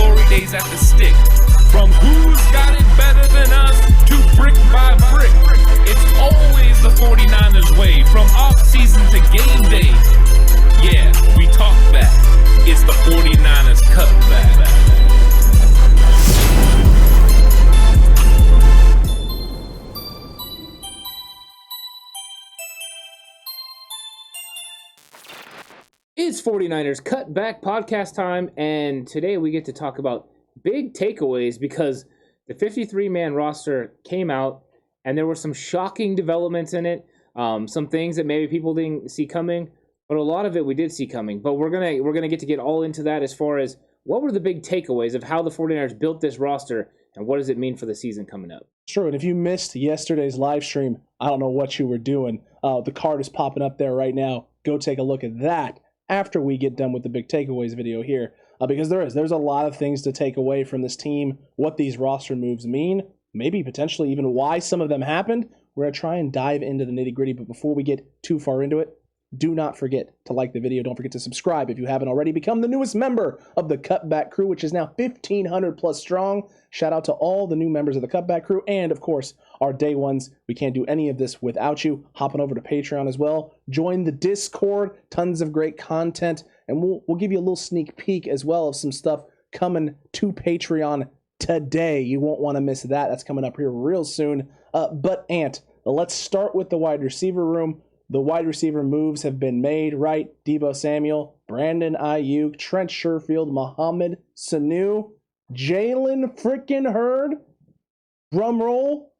glory days at the stick. From who's got it better than us to brick by brick. It's always the 49ers way, from off-season to game day. Yeah, we talk back. It's the 49ers Cutback. It's 49ers Cutback Podcast time, and today we get to talk about big takeaways because the 53-man roster came out, and there were some shocking developments in it, some things that maybe people didn't see coming, but a lot of it we did see coming. But we're gonna get all into that as far as what were the big takeaways of how the 49ers built this roster, and what does it mean for the season coming up. True, and if you missed yesterday's live stream, I don't know what you were doing. The card is popping up there right now. Go take a look at that after we get done with the big takeaways video here, because there's a lot of things to take away from this team, what these roster moves mean, maybe potentially even why some of them happened. We're going to try and dive into the nitty-gritty, but before we get too far into it, do not forget to like the video. Don't forget to subscribe if you haven't already. Become the newest member of the Cutback Crew, which is now 1,500 plus strong. Shout out to all the new members of the Cutback Crew and, of course, our day ones. We can't do any of this without you. Hopping over to Patreon as well. Join the Discord. Tons of great content. And we'll give you a little sneak peek as well of some stuff coming to Patreon today. You won't want to miss that. That's coming up here real soon. But, Ant, let's start with the wide receiver room. The wide receiver moves have been made, right? Deebo Samuel, Brandon Ayuk, Trent Sherfield, Mohamed Sanu, Jalen freaking Hurd, drumroll,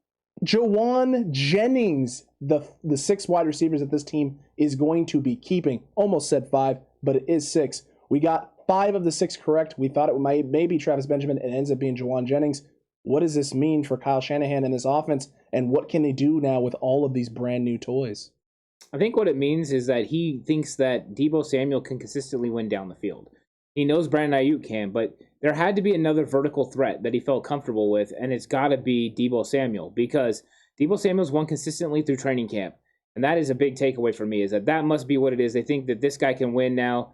Juwan Jennings, the 6 wide receivers that this team is going to be keeping. Almost said 5, but it is 6. We got 5 of the 6 correct. We thought it might maybe Travis Benjamin. It ends up being Juwan Jennings. What does this mean for Kyle Shanahan and this offense, and what can they do now with all of these brand new toys? I think what it means is that he thinks that Deebo Samuel can consistently win down the field. He knows Brandon Ayuk can, but there had to be another vertical threat that he felt comfortable with, and it's got to be Deebo Samuel, because Deebo Samuel's won consistently through training camp, and that is a big takeaway for me, is that must be what it is. They think that this guy can win now,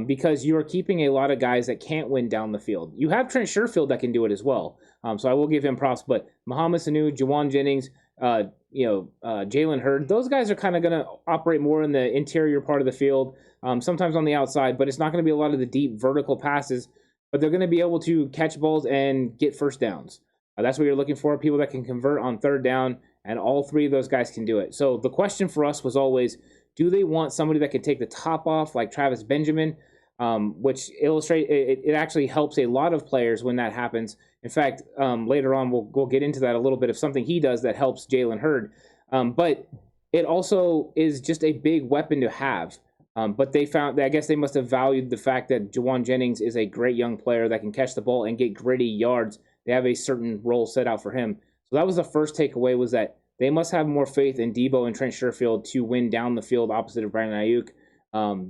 because you are keeping a lot of guys that can't win down the field. You have Trent Sherfield that can do it as well, so I will give him props, but Mohamed Sanu, Juwan Jennings, Jalen Hurd, those guys are kind of going to operate more in the interior part of the field, sometimes on the outside, but it's not going to be a lot of the deep vertical passes, but they're going to be able to catch balls and get first downs. That's what you're looking for, people that can convert on third down, and all 3 of those guys can do it. So the question for us was always, do they want somebody that can take the top off like Travis Benjamin, which it actually helps a lot of players when that happens. In fact, later on we'll get into that a little bit of something he does that helps Jalen Hurd. But it also is just a big weapon to have. But I guess they must have valued the fact that Juwan Jennings is a great young player that can catch the ball and get gritty yards. They have a certain role set out for him. So that was the first takeaway, was that they must have more faith in Deebo and Trent Sherfield to win down the field opposite of Brandon Ayuk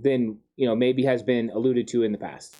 than maybe has been alluded to in the past.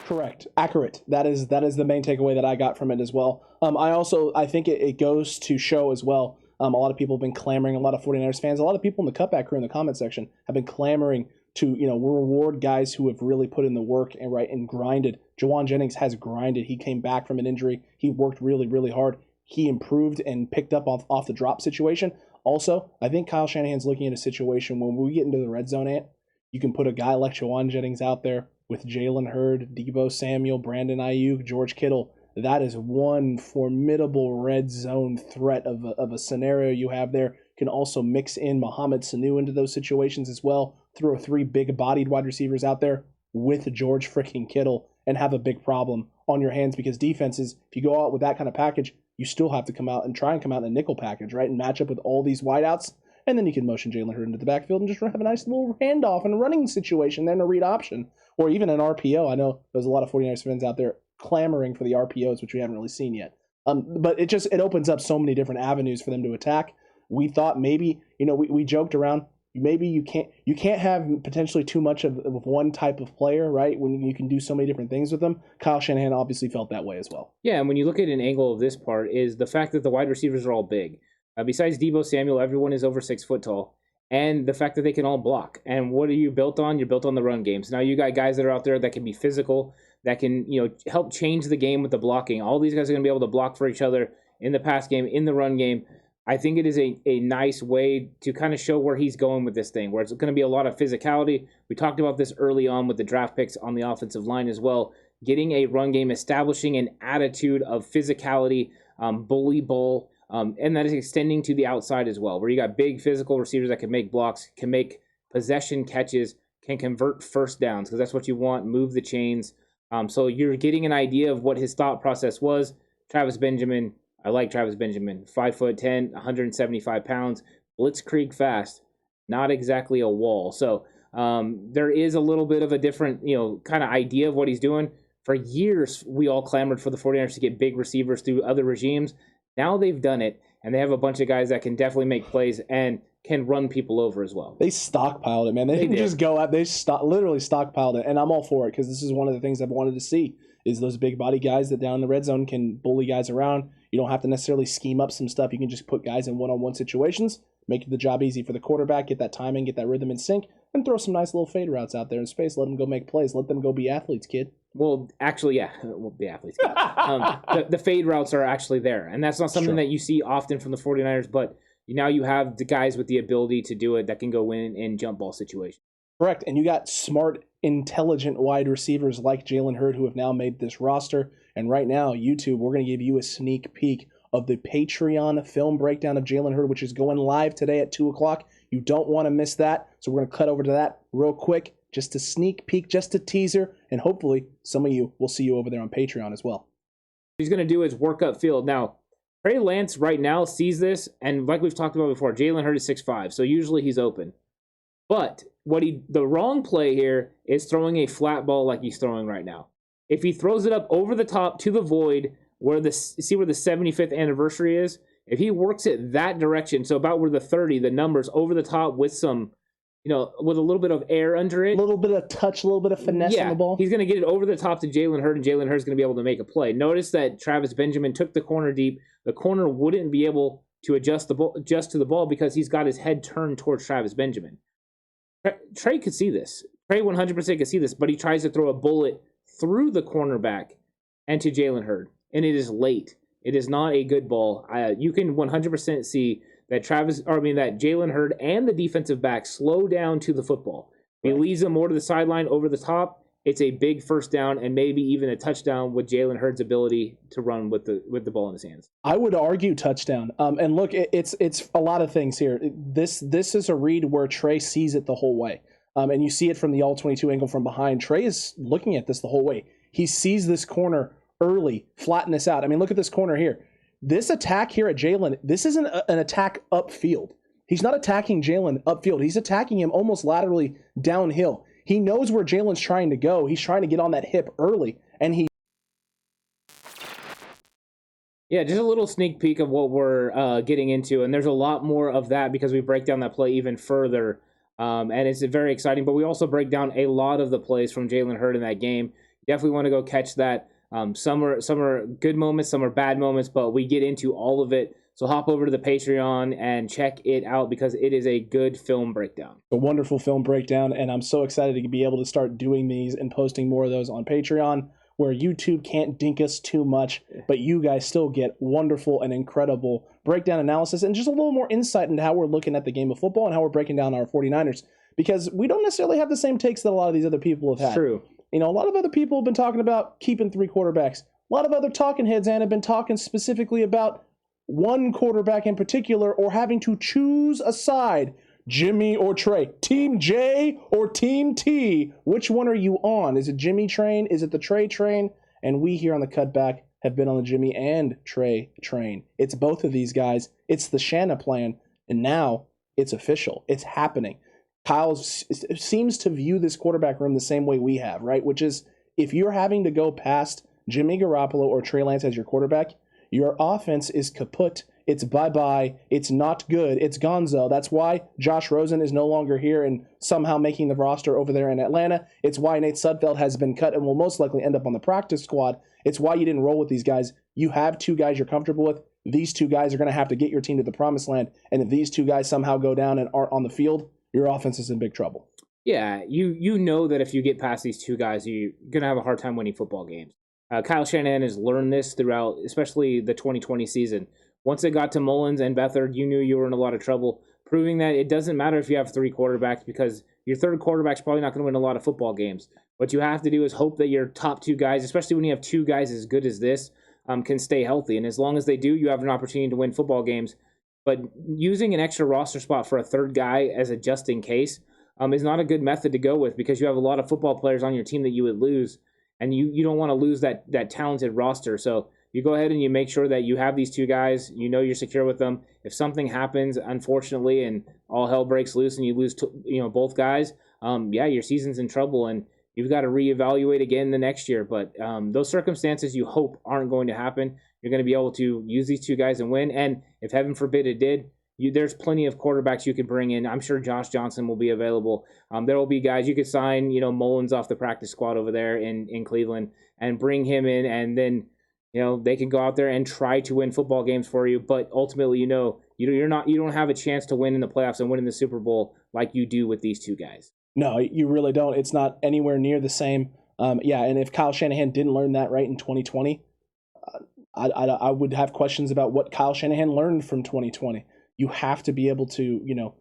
Correct. Accurate. That is the main takeaway that I got from it as well. I think it goes to show as well. A lot of people have been clamoring, a lot of 49ers fans, a lot of people in the Cutback Crew in the comment section have been clamoring to, reward guys who have really put in the work and grinded. Juwan Jennings has grinded. He came back from an injury. He worked really, really hard. He improved and picked up off the drop situation. Also, I think Kyle Shanahan's looking at a situation when we get into the red zone, Ant, you can put a guy like Juwan Jennings out there with Jalen Hurd, Deebo Samuel, Brandon Ayuk, George Kittle. That is one formidable red zone threat of a scenario you have there. You can also mix in Mohamed Sanu into those situations as well. Throw 3 big-bodied wide receivers out there with George freaking Kittle and have a big problem on your hands, because defenses, if you go out with that kind of package, you still have to come out in a nickel package, right, and match up with all these wideouts. And then you can motion Jalen Hurd into the backfield and just have a nice little handoff and running situation, then a read option, or even an RPO. I know there's a lot of 49ers fans out there clamoring for the RPOs, which we haven't really seen yet. But it opens up so many different avenues for them to attack. We thought maybe, we joked around, maybe you can't have potentially too much of one type of player, right? When you can do so many different things with them. Kyle Shanahan obviously felt that way as well. Yeah, and when you look at an angle of this part is the fact that the wide receivers are all big. Besides Deebo Samuel, everyone is over 6 foot tall. And the fact that they can all block. And what are you built on? You're built on the run games. Now you got guys that are out there that can be physical, that can, help change the game with the blocking. All these guys are going to be able to block for each other in the pass game, in the run game. I think it is a nice way to kind of show where he's going with this thing, where it's going to be a lot of physicality. We talked about this early on with the draft picks on the offensive line as well. Getting a run game, establishing an attitude of physicality, bully ball, and that is extending to the outside as well, where you got big physical receivers that can make blocks, can make possession catches, can convert first downs, because that's what you want, move the chains. So you're getting an idea of what his thought process was. Travis Benjamin, I like Travis Benjamin, 5'10", 175 pounds, blitzkrieg fast, not exactly a wall. So there is a little bit of a different, kind of idea of what he's doing. For years, we all clamored for the 49ers to get big receivers through other regimes. Now they've done it, and they have a bunch of guys that can definitely make plays and can run people over as well. They stockpiled it, man. They didn't just go out. They literally stockpiled it, and I'm all for it because this is one of the things I've wanted to see is those big body guys that down in the red zone can bully guys around. You don't have to necessarily scheme up some stuff. You can just put guys in one-on-one situations, make the job easy for the quarterback, get that timing, get that rhythm in sync, and throw some nice little fade routes out there in space. Let them go make plays. Let them go be athletes, kid. Well, actually, yeah, we'll be athletes. The fade routes are actually there, and that's not something that you see often from the 49ers, but now you have the guys with the ability to do it that can go in jump ball situations. Correct, and you got smart, intelligent wide receivers like Jalen Hurd who have now made this roster, and right now, YouTube, we're going to give you a sneak peek of the Patreon film breakdown of Jalen Hurd, which is going live today at 2 o'clock. You don't want to miss that, so we're going to cut over to that real quick, just a sneak peek, just a teaser, and hopefully some of you will see you over there on Patreon as well. What he's going to do is work upfield. Now, Trey Lance right now sees this, and like we've talked about before, Jalen Hurd is 6'5", so usually he's open. But the wrong play here is throwing a flat ball like he's throwing right now. If he throws it up over the top to the void, where the 75th anniversary is, if he works it that direction, so about where the 30, the numbers over the top with some, with a little bit of air under it. A little bit of touch, a little bit of finesse on the ball. He's going to get it over the top to Jalen Hurd, and Jalen Hurd's going to be able to make a play. Notice that Travis Benjamin took the corner deep. The corner wouldn't be able to adjust to the ball because he's got his head turned towards Travis Benjamin. Trey could see this. Trey 100% could see this, but he tries to throw a bullet through the cornerback and to Jalen Hurd, and it is late. It is not a good ball. You can 100% see that Jalen Hurd and the defensive back slow down to the football. He leads them more to the sideline over the top. It's a big first down and maybe even a touchdown with Jalen Hurd's ability to run with the ball in his hands. I would argue touchdown. And look, it's a lot of things here. This is a read where Trey sees it the whole way. And you see it from the all-22 angle from behind. Trey is looking at this the whole way. He sees this corner early, flatten this out. I mean, look at this corner here. This attack here at Jalen, this isn't an attack upfield. He's not attacking Jalen upfield. He's attacking him almost laterally downhill. He knows where Jalen's trying to go. He's trying to get on that hip early, and he... Yeah, just a little sneak peek of what we're getting into, and there's a lot more of that because we break down that play even further, and it's very exciting, but we also break down a lot of the plays from Jalen Hurd in that game. Definitely want to go catch that. Some are good moments, some are bad moments, but we get into all of it. So hop over to the Patreon and check it out because it is a good film breakdown. A wonderful film breakdown, and I'm so excited to be able to start doing these and posting more of those on Patreon, where YouTube can't dink us too much, but you guys still get wonderful and incredible breakdown analysis and just a little more insight into how we're looking at the game of football and how we're breaking down our 49ers, because we don't necessarily have the same takes that a lot of these other people have had. True. A lot of other people have been talking about keeping 3 quarterbacks. A lot of other talking heads, and have been talking specifically about one quarterback in particular, or having to choose a side, Jimmy or Trey, Team J or Team T. Which one are you on? Is it Jimmy train? Is it the Trey train? And we here on the Cutback have been on the Jimmy and Trey train. It's both of these guys. It's the Shanna plan, and now it's official. It's happening. Kyle seems to view this quarterback room the same way we have, right? Which is, if you're having to go past Jimmy Garoppolo or Trey Lance as your quarterback, your offense is kaput. It's bye-bye. It's not good. It's gonzo. That's why Josh Rosen is no longer here and somehow making the roster over there in Atlanta. It's why Nate Sudfeld has been cut and will most likely end up on the practice squad. It's why you didn't roll with these guys. You have 2 guys you're comfortable with. These 2 guys are going to have to get your team to the promised land. And if these 2 guys somehow go down and aren't on the field, your offense is in big trouble. Yeah, you know that if you get past these two guys, you're going to have a hard time winning football games. Kyle Shanahan has learned this throughout, especially the 2020 season. Once it got to Mullins and Beathard, you knew you were in a lot of trouble, proving that it doesn't matter if you have three quarterbacks because your third quarterback's probably not going to win a lot of football games. What you have to do is hope that your top two guys, especially when you have two guys as good as this, can stay healthy. And as long as they do, you have an opportunity to win football games. But using an extra roster spot for a third guy as a just in case is not a good method to go with because you have a lot of football players on your team that you would lose, and you don't want to lose that talented roster. So you go ahead and you make sure that you have these two guys, you know you're secure with them. If something happens, unfortunately, and all hell breaks loose and you lose both guys, your season's in trouble and you've got to reevaluate again the next year. But those circumstances you hope aren't going to happen. You're going to be able to use these two guys and win. And if heaven forbid it did, there's plenty of quarterbacks you could bring in. I'm sure Josh Johnson will be available. There will be guys you could sign, Mullins off the practice squad over there in Cleveland and bring him in, and then they can go out there and try to win football games for you. But ultimately, you don't have a chance to win in the playoffs and win in the Super Bowl like you do with these two guys. No, you really don't. It's not anywhere near the same. And if Kyle Shanahan didn't learn that right in 2020, I would have questions about what Kyle Shanahan learned from 2020. You have to be able to,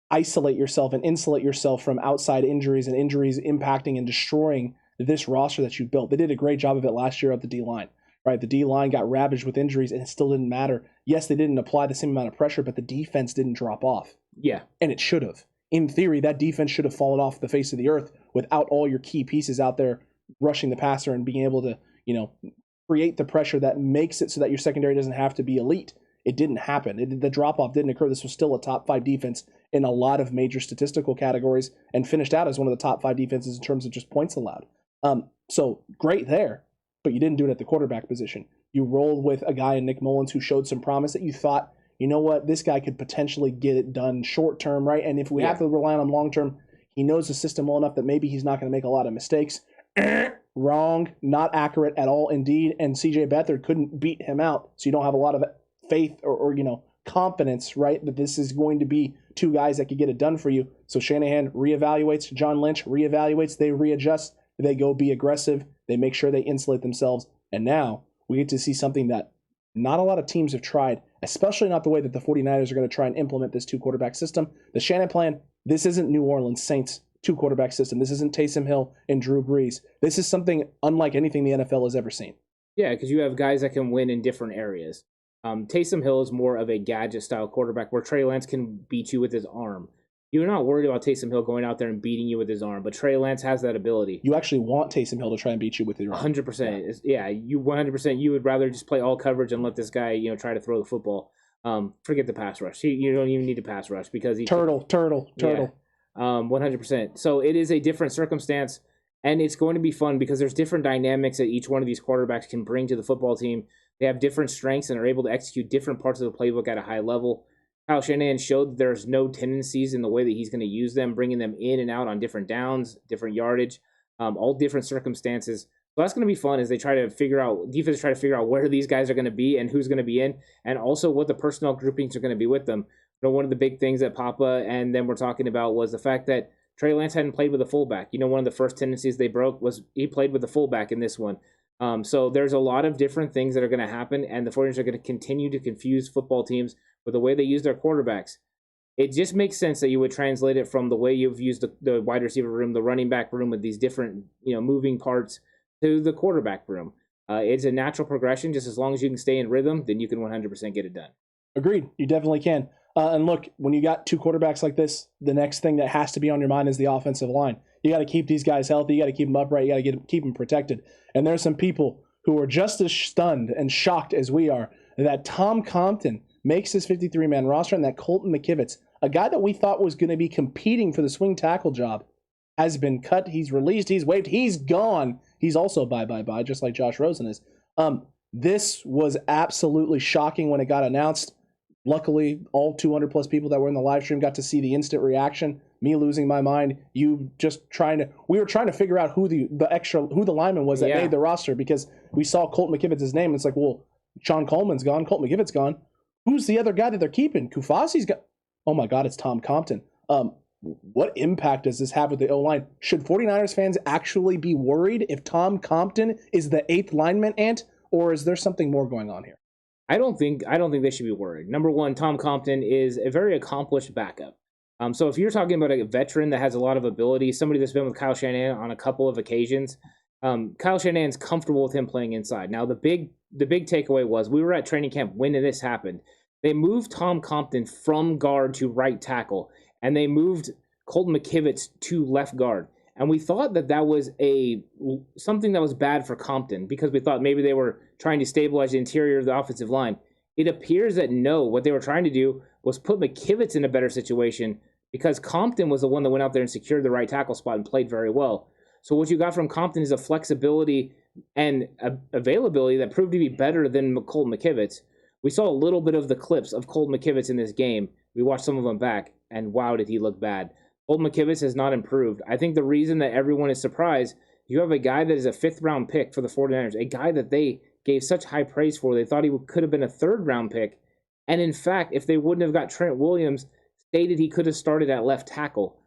isolate yourself and insulate yourself from outside injuries and injuries impacting and destroying this roster that you built. They did a great job of it last year at the D-line, right? The D-line got ravaged with injuries and it still didn't matter. Yes, they didn't apply the same amount of pressure, but the defense didn't drop off. Yeah. And it should have. In theory, that defense should have fallen off the face of the earth without all your key pieces out there rushing the passer and being able to, create the pressure that makes it so that your secondary doesn't have to be elite. It didn't happen. The drop-off didn't occur. This was still a top 5 defense in a lot of major statistical categories and finished out as one of the top 5 defenses in terms of just points allowed. So great there, but you didn't do it at the quarterback position. You rolled with a guy in Nick Mullins who showed some promise that you thought, you know what, this guy could potentially get it done short-term, right? And if we have to rely on him long-term, he knows the system well enough that maybe he's not going to make a lot of mistakes. Wrong, not accurate at all indeed, and C.J. Beathard couldn't beat him out, so you don't have a lot of faith or confidence, right, that this is going to be two guys that could get it done for you. So Shanahan reevaluates, John Lynch reevaluates, they readjust, they go be aggressive, they make sure they insulate themselves, and now we get to see something that not a lot of teams have tried, especially not the way that the 49ers are going to try and implement this two-quarterback system. The Shanahan plan, this isn't New Orleans Saints two-quarterback system. This isn't Taysom Hill and Drew Brees. This is something unlike anything the NFL has ever seen. Yeah, because you have guys that can win in different areas. Taysom Hill is more of a gadget-style quarterback where Trey Lance can beat you with his arm. You're not worried about Taysom Hill going out there and beating you with his arm, but Trey Lance has that ability. You actually want Taysom Hill to try and beat you with your arm. 100%. Yeah, you 100%. You would rather just play all coverage and let this guy, try to throw the football. Forget the pass rush. You don't even need a pass rush because he turtle. Yeah, 100%. So it is a different circumstance, and it's going to be fun because there's different dynamics that each one of these quarterbacks can bring to the football team. They have different strengths and are able to execute different parts of the playbook at a high level. Kyle Shanahan showed that there's no tendencies in the way that he's going to use them, bringing them in and out on different downs, different yardage, all different circumstances. So that's going to be fun as they try to figure out, defense try to figure out where these guys are going to be and who's going to be in, and also what the personnel groupings are going to be with them. One of the big things that Papa and then we're talking about was the fact that Trey Lance hadn't played with a fullback. One of the first tendencies they broke was he played with a fullback in this one. So there's a lot of different things that are going to happen, and the 49ers are going to continue to confuse football teams with the way they use their quarterbacks. It just makes sense that you would translate it from the way you've used the wide receiver room, the running back room with these different moving parts to the quarterback room. It's a natural progression. Just as long as you can stay in rhythm, then you can 100% get it done. Agreed. You definitely can. And look, when you got two quarterbacks like this, the next thing that has to be on your mind is the offensive line. You got to keep these guys healthy. You got to keep them upright. You got to keep them protected. And there's some people who are just as stunned and shocked as we are that Tom Compton makes his 53-man roster and that Colton McKivitz, a guy that we thought was going to be competing for the swing tackle job, has been cut. He's released. He's waived. He's gone. He's also bye, just like Josh Rosen is. This was absolutely shocking when it got announced. Luckily, all 200-plus people that were in the live stream got to see the instant reaction. Me losing my mind. You just we were trying to figure out who the lineman was that made the roster because we saw Colton McKivitz's name. And it's like, well, Sean Coleman's gone. Colton McKivitz gone. Who's the other guy that they're keeping? Kufasi's got. Oh my God, it's Tom Compton. what impact does this have with the O-line? Should 49ers fans actually be worried if Tom Compton is the 8th lineman, Ant, or is there something more going on here? I don't think they should be worried. Number one, Tom Compton is a very accomplished backup. So if you're talking about a veteran that has a lot of ability, somebody that's been with Kyle Shanahan on a couple of occasions, Kyle Shanahan's comfortable with him playing inside. Now, the big takeaway was we were at training camp when this happened. They moved Tom Compton from guard to right tackle, and they moved Colton McKivitz to left guard. And we thought that was something that was bad for Compton because we thought maybe they were trying to stabilize the interior of the offensive line. It appears that no, what they were trying to do was put McKivitz in a better situation because Compton was the one that went out there and secured the right tackle spot and played very well. So what you got from Compton is a flexibility and availability that proved to be better than Colton McKivitz. We saw a little bit of the clips of Colton McKivitz in this game. We watched some of them back, and wow, did he look bad. Colton McKivitz has not improved. I think the reason that everyone is surprised, you have a guy that is a 5th-round pick for the 49ers, a guy that they gave such high praise for. They thought he could have been a 3rd-round pick. And in fact, if they wouldn't have got Trent Williams, stated he could have started at left tackle.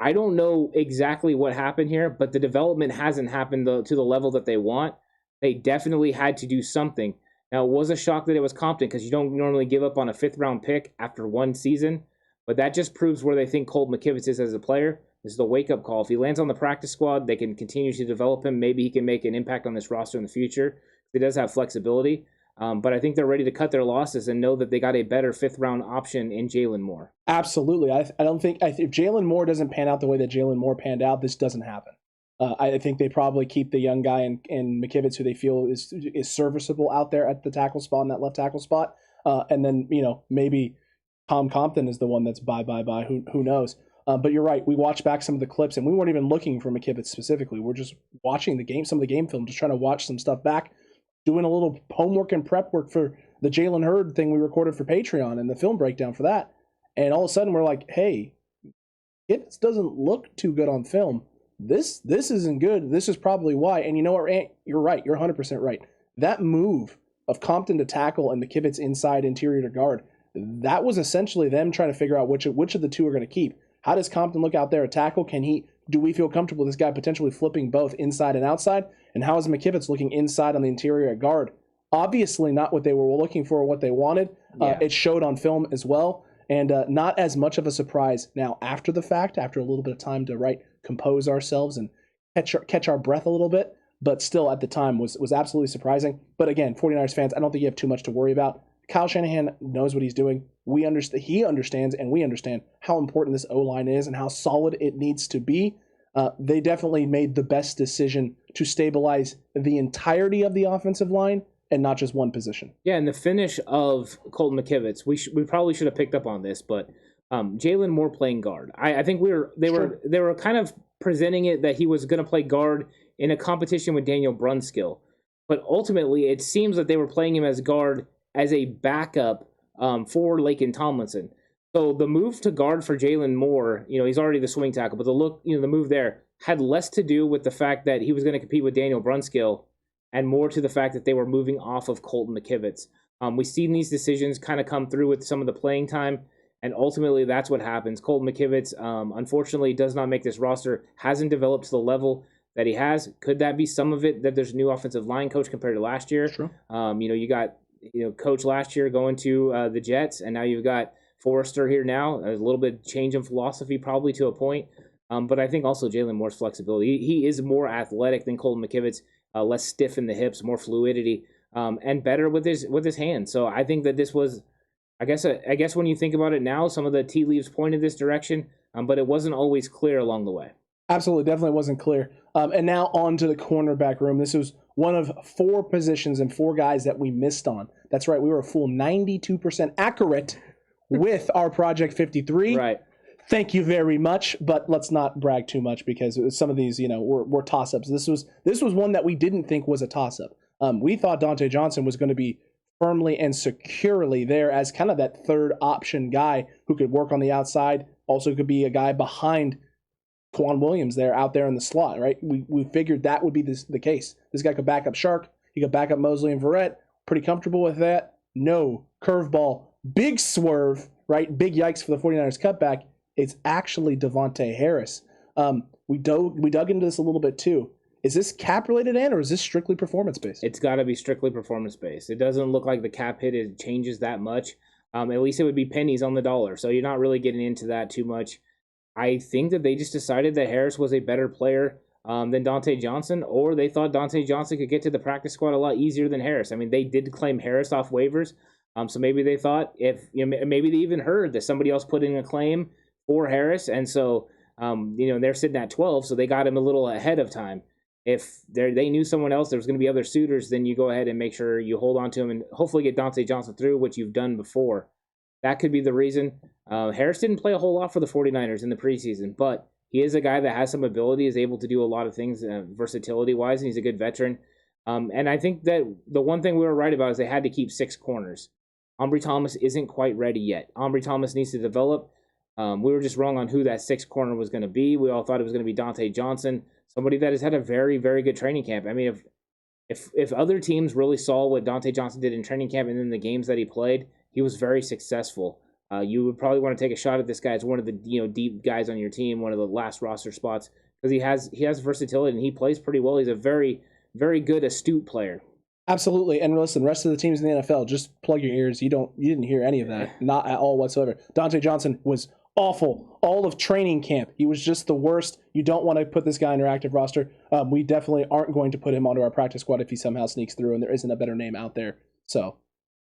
I don't know exactly what happened here, but the development hasn't happened to the level that they want. They definitely had to do something. Now, it was a shock that it was Compton because you don't normally give up on a 5th-round pick after one season. But that just proves where they think Colton McKivitz is as a player. This is the wake-up call. If he lands on the practice squad, they can continue to develop him. Maybe he can make an impact on this roster in the future. He does have flexibility. But I think they're ready to cut their losses and know that they got a better 5th-round option in Jalen Moore. Absolutely. I don't think if Jalen Moore doesn't pan out the way that Jalen Moore panned out, this doesn't happen. I think they probably keep the young guy in McKivitz, who they feel is serviceable out there at the tackle spot, in that left tackle spot. And then, maybe Tom Compton is the one that's bye. Who knows? But you're right. We watched back some of the clips, and we weren't even looking for McKivitz specifically. We're just watching the game, some of the game film, just trying to watch some stuff back, doing a little homework and prep work for the Jalen Hurd thing we recorded for Patreon and the film breakdown for that. And all of a sudden, we're like, hey, it doesn't look too good on film. This isn't good. This is probably why. And you know what, Ant? You're right. You're 100% right. That move of Compton to tackle and McKivitz inside interior to guard, that was essentially them trying to figure out which of the two are going to keep. How does Compton look out there at tackle? Do we feel comfortable with this guy potentially flipping both inside and outside? And how is McKivitz looking inside on the interior at guard? Obviously not what they were looking for or what they wanted. Yeah. It showed on film as well. And not as much of a surprise now after the fact, after a little bit of time to compose ourselves and catch our breath a little bit. But still at the time was absolutely surprising. But again, 49ers fans, I don't think you have too much to worry about. Kyle Shanahan knows what he's doing. He understands, and we understand how important this O-line is and how solid it needs to be. They definitely made the best decision to stabilize the entirety of the offensive line and not just one position. Yeah, and the finish of Colton McKivitz, we probably should have picked up on this, but Jalen Moore playing guard. I think they were kind of presenting it that he was going to play guard in a competition with Daniel Brunskill, but ultimately it seems that they were playing him as guard as a backup for Laken Tomlinson. So the move to guard for Jalen Moore, he's already the swing tackle, but the move there had less to do with the fact that he was going to compete with Daniel Brunskill and more to the fact that they were moving off of Colton McKivitz. We've seen these decisions kind of come through with some of the playing time, and ultimately that's what happens. Colton McKivitz, unfortunately, does not make this roster, hasn't developed to the level that he has. Could that be some of it, that there's a new offensive line coach compared to last year? True. You got coach last year going to the Jets, and now you've got Forrester here now. A little bit change in philosophy probably to a point. But I think also Jalen Moore's flexibility. He is more athletic than Colton McKivitz, less stiff in the hips, more fluidity, and better with his hands. So I think that this was, I guess when you think about it now, some of the tea leaves pointed this direction, but it wasn't always clear along the way. Absolutely, definitely wasn't clear. And now on to the cornerback room. This was one of 4 positions and 4 guys that we missed on. That's right, we were a full 92% accurate with our Project 53. Right. Thank you very much, but let's not brag too much because some of these, were toss-ups. This was one that we didn't think was a toss-up. We thought Dontae Johnson was going to be firmly and securely there as kind of that third option guy who could work on the outside, also could be a guy behind Juwan Williams there, out there in the slot, right? We figured that would be the case. This guy could back up Shark. He could back up Mosley and Verrett. Pretty comfortable with that. No. Curveball. Big swerve, right? Big yikes for the 49ers cutback. it's actually Devante Harris. We dug into this a little bit too. Is this cap related, or is this strictly performance based? It's got to be strictly performance based. It doesn't look like the cap hit changes that much. At least it would be pennies on the dollar. So you're not really getting into that too much. I think that they just decided that Harris was a better player than Dontae Johnson, or they thought Dontae Johnson could get to the practice squad a lot easier than Harris. I mean, they did claim Harris off waivers. So maybe they thought maybe they even heard that somebody else put in a claim for Harris. And so, they're sitting at 12. So they got him a little ahead of time. If they knew someone else, there was going to be other suitors, then you go ahead and make sure you hold on to him and hopefully get Dontae Johnson through, which you've done before. That could be the reason. Harris didn't play a whole lot for the 49ers in the preseason, but he is a guy that has some ability, is able to do a lot of things versatility-wise, and he's a good veteran. And I think that the one thing we were right about is they had to keep 6 corners. Ambry Thomas isn't quite ready yet. Ambry Thomas needs to develop. We were just wrong on who that 6th corner was going to be. We all thought it was going to be Dontae Johnson, somebody that has had a very, very good training camp. I mean, if other teams really saw what Dontae Johnson did in training camp and in the games that he played, he was very successful. You would probably want to take a shot at this guy as one of the deep guys on your team, one of the last roster spots, because he has versatility and he plays pretty well. He's a very, very good, astute player. Absolutely. And listen, the rest of the teams in the NFL, just plug your ears. You didn't hear any of that, not at all whatsoever. Dontae Johnson was awful all of training camp. He was just the worst. You don't want to put this guy on your active roster. We definitely aren't going to put him onto our practice squad if he somehow sneaks through and there isn't a better name out there. So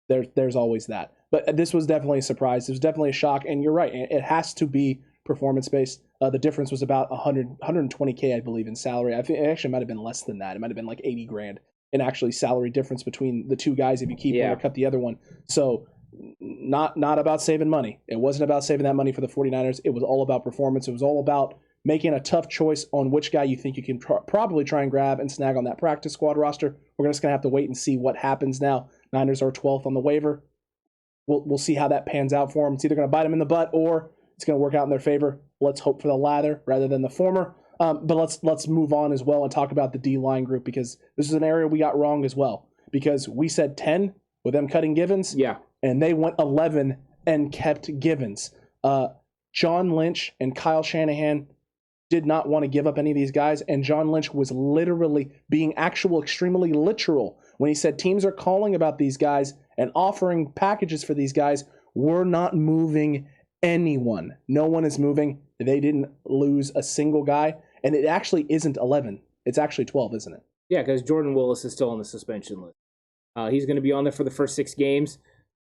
there's always that. But this was definitely a surprise. It was definitely a shock. And you're right. It has to be performance-based. The difference was about $120K, I believe, in salary. I think it actually might have been less than that. It might have been like $80,000 in actually salary difference between the two guys if you keep one or cut the other one. So not about saving money. It wasn't about saving that money for the 49ers. It was all about performance. It was all about making a tough choice on which guy you think you can probably try and grab and snag on that practice squad roster. We're just going to have to wait and see what happens now. Niners are 12th on the waiver. We'll see how that pans out for them. It's either going to bite them in the butt or it's going to work out in their favor. Let's hope for the latter rather than the former. But let's move on as well and talk about the D-line group, because this is an area we got wrong as well. Because we said 10 with them cutting Givens. Yeah. And they went 11 and kept Givens. John Lynch and Kyle Shanahan did not want to give up any of these guys. And John Lynch was literally being extremely literal when he said teams are calling about these guys and offering packages for these guys. We're not moving anyone. No one is moving. They didn't lose a single guy. And it actually isn't 11. It's actually 12, isn't it? Yeah, because Jordan Willis is still on the suspension list. He's going to be on there for the first 6 games.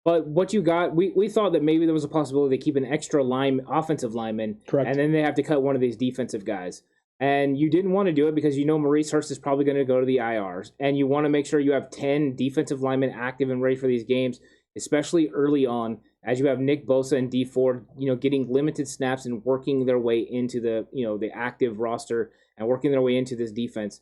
But what you got, we thought that maybe there was a possibility they keep an extra offensive lineman. Correct. And then they have to cut one of these defensive guys. And you didn't want to do it because Maurice Hurst is probably going to go to the IRs. And you want to make sure you have 10 defensive linemen active and ready for these games, especially early on, as you have Nick Bosa and Dee Ford, getting limited snaps and working their way into the active roster and working their way into this defense.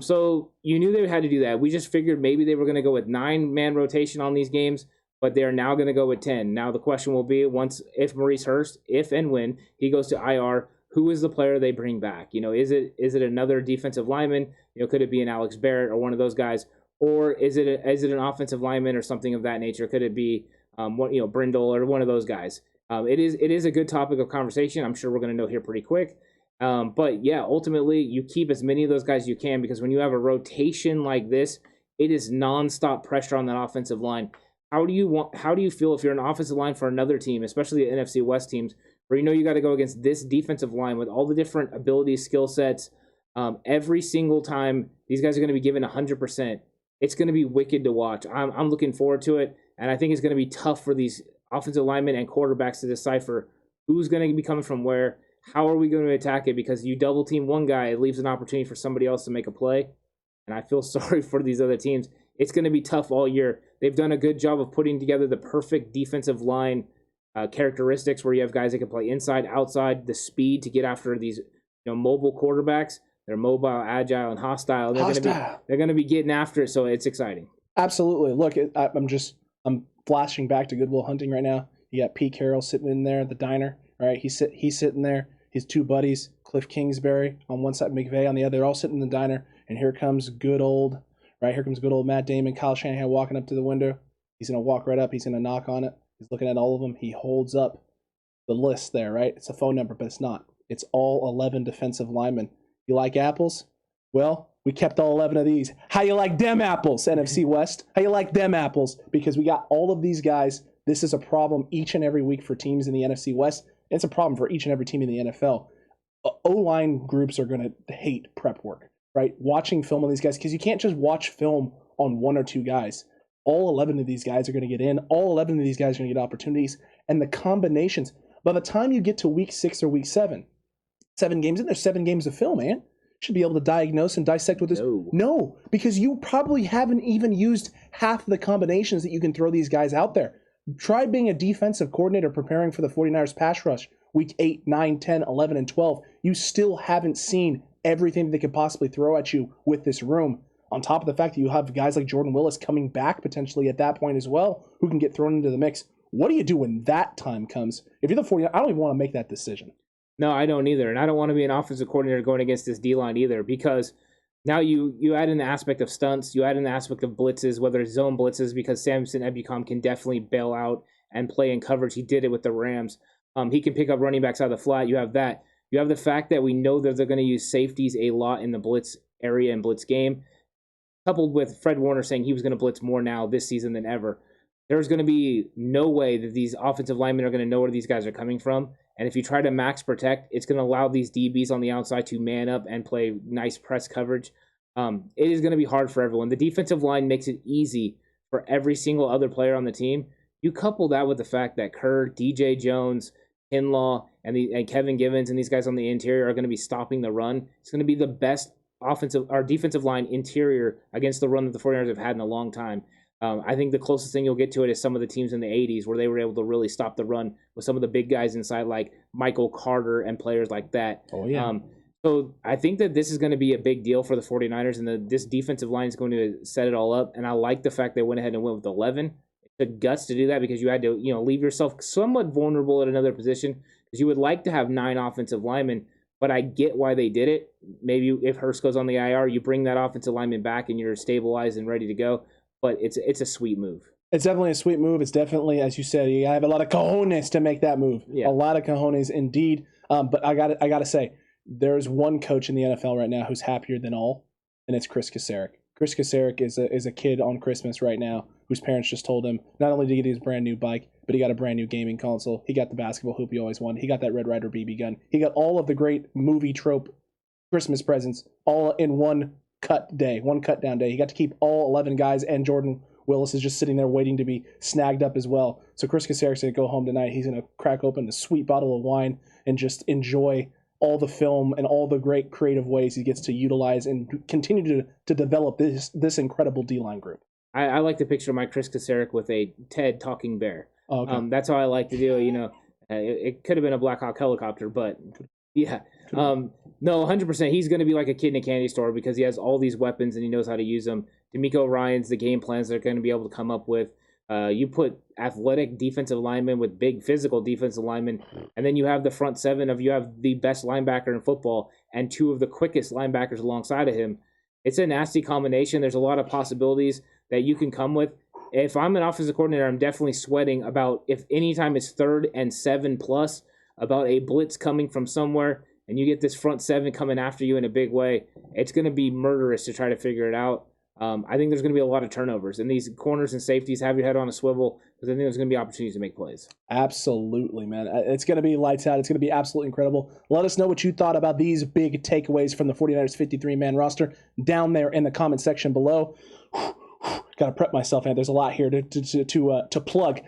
So you knew they had to do that. We just figured maybe they were going to go with 9-man rotation on these games, but they are now going to go with 10. Now the question will be, if Maurice Hurst, if and when he goes to IR, who is the player they bring back? Is it another defensive lineman? Could it be an Alex Barrett or one of those guys, or is it an offensive lineman or something of that nature? Could it be Brindle or one of those guys? It is a good topic of conversation. I'm sure we're going to know here pretty quick. But yeah, ultimately you keep as many of those guys as you can, because when you have a rotation like this, it is nonstop pressure on that offensive line. How do you feel if you're an offensive line for another team, especially the NFC West teams, where you got to go against this defensive line with all the different abilities, skill sets, every single time these guys are going to be given 100%. It's going to be wicked to watch. I'm looking forward to it, and I think it's going to be tough for these offensive linemen and quarterbacks to decipher who's going to be coming from where. How are we going to attack it? Because you double team one guy, it leaves an opportunity for somebody else to make a play. And I feel sorry for these other teams. It's going to be tough all year. They've done a good job of putting together the perfect defensive line characteristics, where you have guys that can play inside, outside, the speed to get after these mobile quarterbacks. They're mobile, agile, and hostile. They're going to be getting after it, so it's exciting. Absolutely. Look, I'm flashing back to Good Will Hunting right now. You got Pete Carroll sitting in there at the diner. All right, he's sitting there. His 2 buddies, Cliff Kingsbury on one side, McVay on the other. They're all sitting in the diner, and here comes good old Matt Damon, Kyle Shanahan walking up to the window. He's gonna walk right up. He's gonna knock on it. He's looking at all of them. He holds up the list there, right? It's a phone number, but it's not. It's all 11 defensive linemen. You like apples? Well, we kept all 11 of these. How you like them apples, NFC West? How you like them apples? Because we got all of these guys. This is a problem each and every week for teams in the NFC West. It's a problem for each and every team in the NFL. O-line groups are going to hate prep work, right? Watching film on these guys, because you can't just watch film on one or two guys. All 11 of these guys are going to get in. All 11 of these guys are going to get opportunities. And the combinations, by the time you get to week 6 or week 7 games in, there's 7 games of film, man. Should be able to diagnose and dissect with this. No, because you probably haven't even used half of the combinations that you can throw these guys out there. Try being a defensive coordinator preparing for the 49ers pass rush week 8, 9, 10, 11, and 12. You still haven't seen everything they could possibly throw at you with this room. On top of the fact that you have guys like Jordan Willis coming back potentially at that point as well, who can get thrown into the mix. What do you do when that time comes? If you're the 49ers, I don't even want to make that decision. No, I don't either. And I don't want to be an offensive coordinator going against this D-line either, because now you add in the aspect of stunts, you add in the aspect of blitzes, whether it's zone blitzes, because Samson Ebukam can definitely bail out and play in coverage. He did it with the Rams. He can pick up running backs out of the flat. You have that. You have the fact that we know that they're going to use safeties a lot in the blitz area and blitz game, coupled with Fred Warner saying he was going to blitz more now this season than ever. There's going to be no way that these offensive linemen are going to know where these guys are coming from. And if you try to max protect, it's going to allow these DBs on the outside to man up and play nice press coverage. It is going to be hard for everyone. The defensive line makes it easy for every single other player on the team. You couple that with the fact that Hurd, DJ Jones, Kinlaw, and Kevin Givens and these guys on the interior are going to be stopping the run. It's going to be the best defensive line interior against the run that the 49ers have had in a long time. I think the closest thing you'll get to it is some of the teams in the 80s where they were able to really stop the run with some of the big guys inside like Michael Carter and players like that. Oh, yeah. So I think that this is going to be a big deal for the 49ers, and this defensive line is going to set it all up. And I like the fact they went ahead and went with 11. The guts to do that because you had to, leave yourself somewhat vulnerable at another position because you would like to have 9 offensive linemen, but I get why they did it. Maybe if Hurst goes on the IR, you bring that offensive lineman back and you're stabilized and ready to go. But it's a sweet move. It's definitely a sweet move. It's definitely, as you said, you have a lot of cojones to make that move. Yeah. A lot of cojones indeed. But I got to say, there's one coach in the NFL right now who's happier than all, and it's Chris Kasarik. Chris Kasarik is a kid on Christmas right now whose parents just told him not only to get his brand new bike, but he got a brand new gaming console. He got the basketball hoop he always wanted. He got that Red Ryder BB gun. He got all of the great movie trope Christmas presents all in one cut down day. He got to keep all 11 guys, and Jordan Willis is just sitting there waiting to be snagged up as well. So Chris Kasarik's going to go home tonight. He's going to crack open a sweet bottle of wine and just enjoy all the film and all the great creative ways he gets to utilize and continue to develop this incredible D-line group. I like to picture my Chris Kasarik with a Ted talking bear. Oh, okay. That's how I like to do it. It could have been a Black Hawk helicopter, but yeah. No, 100%. He's going to be like a kid in a candy store because he has all these weapons and he knows how to use them. D'Amico Ryan's the game plans they're going to be able to come up with. You put athletic defensive linemen with big physical defensive linemen, and then you have the front seven of you have the best linebacker in football and 2 of the quickest linebackers alongside of him. It's a nasty combination. There's a lot of possibilities that you can come with. If I'm an offensive coordinator, I'm definitely sweating about if anytime it's 3rd and 7+, about a blitz coming from somewhere, and you get this front 7 coming after you in a big way. It's going to be murderous to try to figure it out. I think there's going to be a lot of turnovers, and these corners and safeties have your head on a swivel because I think there's going to be opportunities to make plays. Absolutely, man. It's going to be lights out. It's going to be absolutely incredible. Let us know what you thought about these big takeaways from the 49ers 53-man roster down there in the comment section below. Got to prep myself, and there's a lot here to plug.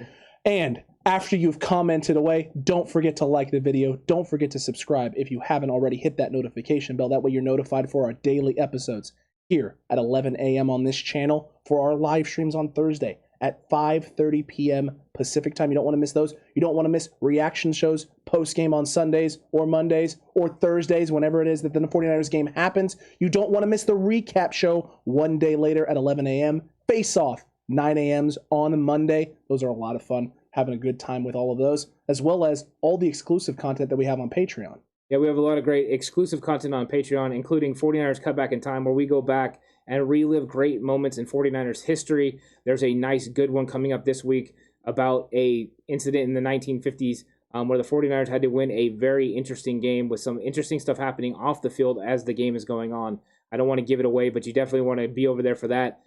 And after you've commented away, don't forget to like the video. Don't forget to subscribe if you haven't already. Hit that notification bell. That way you're notified for our daily episodes here at 11 a.m. on this channel, for our live streams on Thursday at 5:30 p.m. Pacific time. You don't want to miss those. You don't want to miss reaction shows post-game on Sundays or Mondays or Thursdays, whenever it is that the 49ers game happens. You don't want to miss the recap show one day later at 11 a.m. Face-off, 9 a.m.s on Monday. Those are a lot of fun. Having a good time with all of those, as well as all the exclusive content that we have on Patreon. Yeah, we have a lot of great exclusive content on Patreon, including 49ers Cutback in Time, where we go back and relive great moments in 49ers history. There's a nice, good one coming up this week about a incident in the 1950s where the 49ers had to win a very interesting game with some interesting stuff happening off the field as the game is going on. I don't want to give it away, but you definitely want to be over there for that.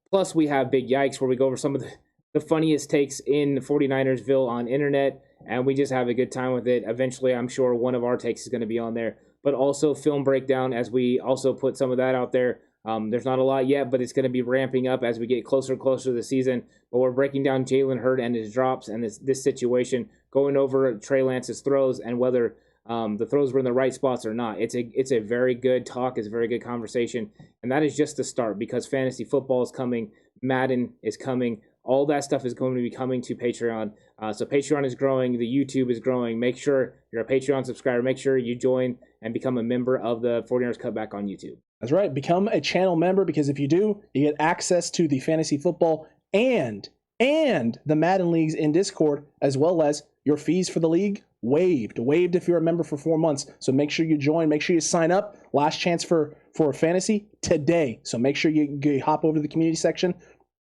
Plus, we have Big Yikes, where we go over some of the funniest takes in 49ersville on internet, and we just have a good time with it. Eventually, I'm sure one of our takes is going to be on there, but also film breakdown, as we also put some of that out there. There's not a lot yet, but it's going to be ramping up as we get closer and closer to the season. But we're breaking down Jalen Hurd and his drops and this situation, going over Trey Lance's throws and whether the throws were in the right spots or not. It's a very good talk. It's a very good conversation. And that is just the start, because fantasy football is coming. Madden is coming. All that stuff is going to be coming to Patreon. So Patreon is growing. The YouTube is growing. Make sure you're a Patreon subscriber. Make sure you join and become a member of the 49ers Cutback on YouTube. That's right. Become a channel member, because if you do, you get access to the fantasy football and the Madden leagues in Discord, as well as your fees for the league waived if you're a member for 4 months. So make sure you join. Make sure you sign up. Last chance for fantasy today. So make sure you hop over to the community section.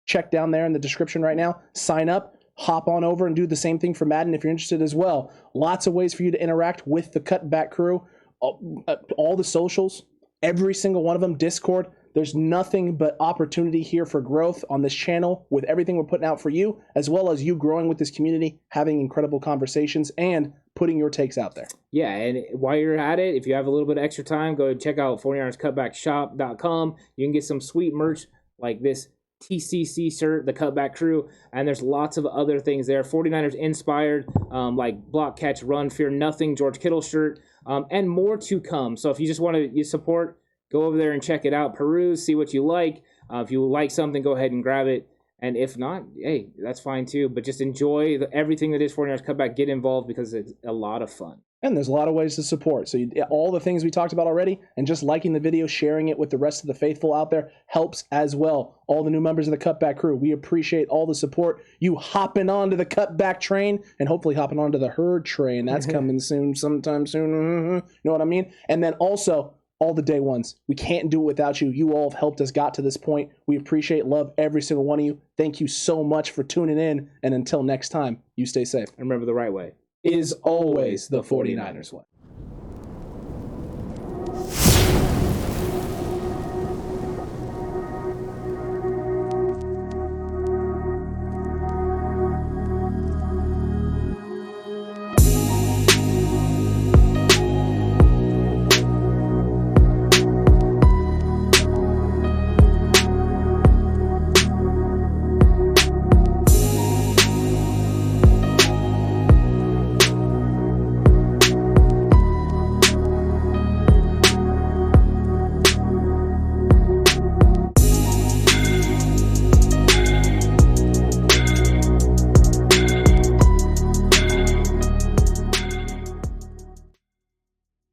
Check down there in the description right now. Sign up. Hop on over and do the same thing for Madden if you're interested as well. Lots of ways for you to interact with the Cutback crew. All the socials, every single one of them, Discord. There's nothing but opportunity here for growth on this channel with everything we're putting out for you, as well as you growing with this community, having incredible conversations, and putting your takes out there. Yeah, and while you're at it, if you have a little bit of extra time, go check out 49erscutbackshop.com. You can get some sweet merch like this TCC shirt, the Cutback crew, and there's lots of other things there. 49ers inspired, like block, catch, run, fear nothing, George Kittle shirt, and more to come. So if you just want to support, go over there and check it out. Peruse, see what you like. If you like something, go ahead and grab it. And if not, hey, that's fine too. But just enjoy everything that is 49ers Cutback. Get involved, because it's a lot of fun. And there's a lot of ways to support. So all the things we talked about already, and just liking the video, sharing it with the rest of the faithful out there helps as well. All the new members of the Cutback crew, we appreciate all the support. You hopping onto the Cutback train, and hopefully hopping onto the Hurd train. That's coming soon, sometime soon. You know what I mean? And then also, all the day ones. We can't do it without you. You all have helped us got to this point. We appreciate, love every single one of you. Thank you so much for tuning in. And until next time, you stay safe. And remember, the right way is always the 49ers way.